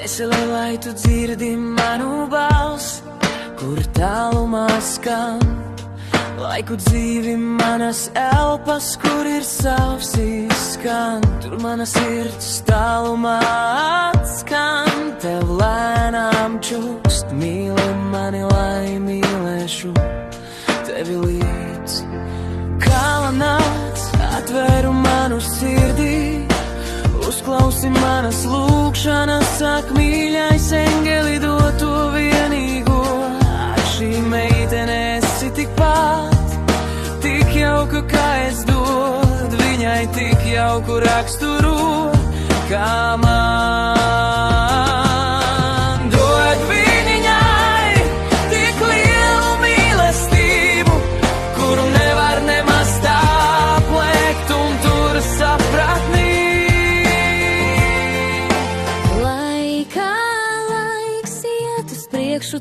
Dvēsele, vai tu dzirdi manu balsi, kur tālumā skan. Laiku dzīvi manas elpas, kur ir savs izskan. Tur mana sirds tālumā atskan. Tev lēnām čukst, mīli mani, lai mīlēšu tevi līdz. Kāla nāc, atveru manu sirdī, uzklausi manas lūgšanas, sak mīļais engeli dod to vienīgo. Ar šī meitene esi tikpat, tik jauka, kā es dod, viņai tik jauku raksturo, kā man. Dod viņai tik lielu mīlestību, kuru nevar nemaz tā plēkt un tur sapratnī.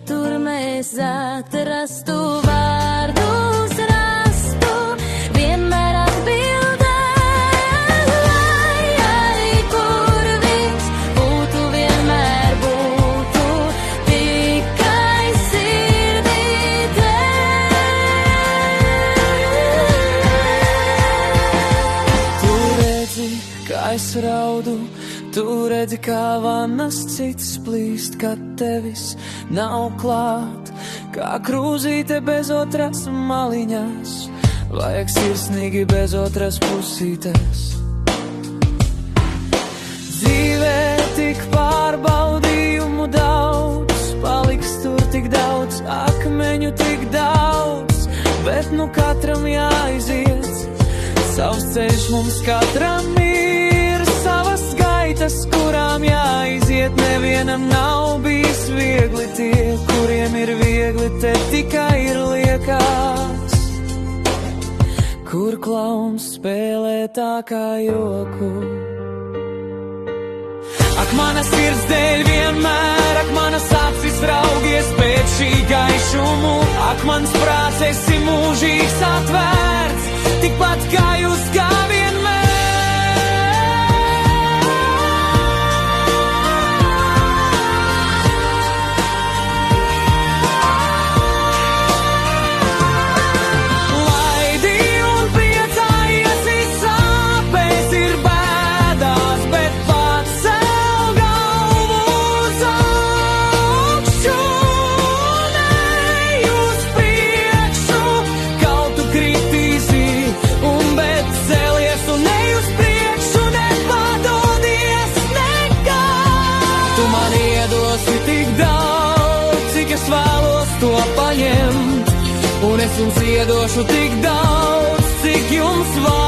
Tur mēs atrastu vārdus, rastu vienmēr atbildē, lai arī kur viņš būtu, vienmēr būtu tikai sirdī tev. Tu redzi, kā es raudu, tu redzi, kā vannas cits plīst, kad tevis nav klāt, kā krūzīte bez otras maliņas, vajag sirsnīgi bez otras pusītes. Dzīvē tik pārbaudījumu daudz, paliks tur tik daudz, akmeņu tik daudz, bet nu katram jāiziet, savs ceļš mums katram ir, savas gaitas, kurām jāiziet, nevienam nav bijis viegli, tie, kuriem ir viegli, te tikai ir liekas, kur klauns spēlē tā kā joku. Ak, manas sirds dēļ vienmēr, ak, manas acis raugies pēc šī gaišumu, ak, mans prāts esi mūžīgs atvērts, tikpat kā jūs kā vienmēr. Un es jums iedošu tik daudz, cik jums vajag.